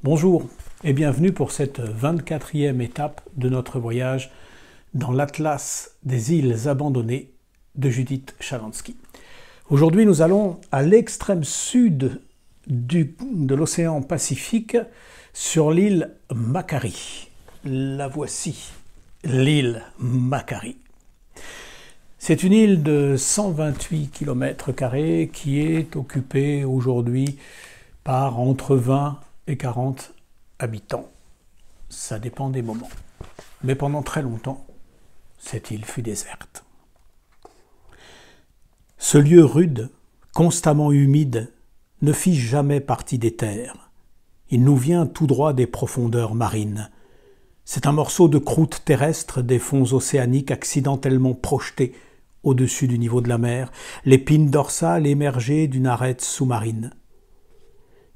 Bonjour et bienvenue pour cette 24e étape de notre voyage dans l'Atlas des îles abandonnées de Judith Shalansky. Aujourd'hui, nous allons à l'extrême sud de l'océan Pacifique sur l'île Macquarie. La voici, l'île Macquarie. C'est une île de 128 km² qui est occupée aujourd'hui par entre 20 et 40 habitants. Ça dépend des moments. Mais pendant très longtemps, cette île fut déserte. Ce lieu rude, constamment humide, ne fit jamais partie des terres. Il nous vient tout droit des profondeurs marines. C'est un morceau de croûte terrestre des fonds océaniques accidentellement projeté au-dessus du niveau de la mer, l'épine dorsale émergée d'une arête sous-marine.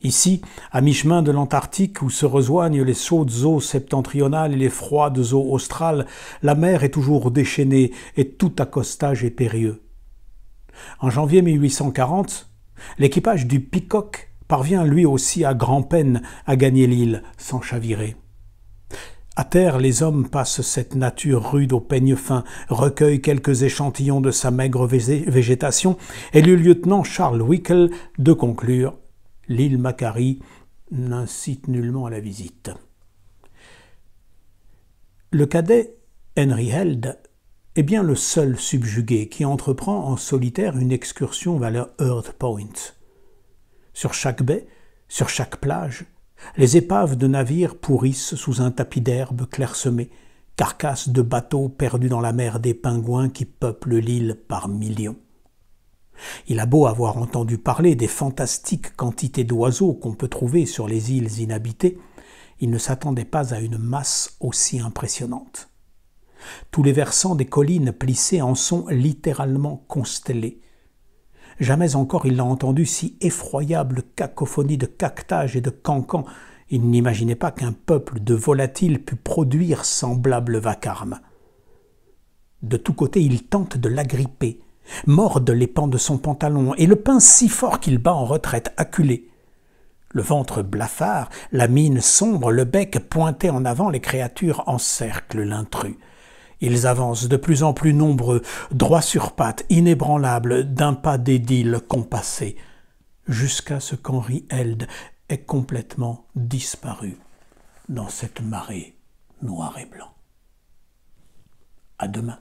Ici, à mi-chemin de l'Antarctique où se rejoignent les chaudes eaux septentrionales et les froides eaux australes, la mer est toujours déchaînée et tout accostage est périlleux. En janvier 1840, l'équipage du Peacock parvient lui aussi à grand-peine à gagner l'île sans chavirer. À terre, les hommes passent cette nature rude au peigne fin, recueillent quelques échantillons de sa maigre végétation et le lieutenant Charles Whickle de conclure: l'île Macquarie n'incite nullement à la visite. Le cadet Henry Held est bien le seul subjugué qui entreprend en solitaire une excursion vers Earth Point. Sur chaque baie, sur chaque plage, les épaves de navires pourrissent sous un tapis d'herbe clairsemé, carcasses de bateaux perdus dans la mer des pingouins qui peuplent l'île par millions. Il a beau avoir entendu parler des fantastiques quantités d'oiseaux qu'on peut trouver sur les îles inhabitées, il ne s'attendait pas à une masse aussi impressionnante. Tous les versants des collines plissées en sont littéralement constellés. Jamais encore il n'a entendu si effroyable cacophonie de caquetage et de cancans. Il n'imaginait pas qu'un peuple de volatiles pût produire semblable vacarme. De tous côtés, il tente de l'agripper, morde les pans de son pantalon et le pince si fort qu'il bat en retraite, acculé. Le ventre blafard, la mine sombre, le bec pointé en avant, les créatures encerclent l'intrus. Ils avancent de plus en plus nombreux, droits sur pattes, inébranlables, d'un pas d'édile compassé, jusqu'à ce qu'Henry Held ait complètement disparu dans cette marée noir et blanc. À demain.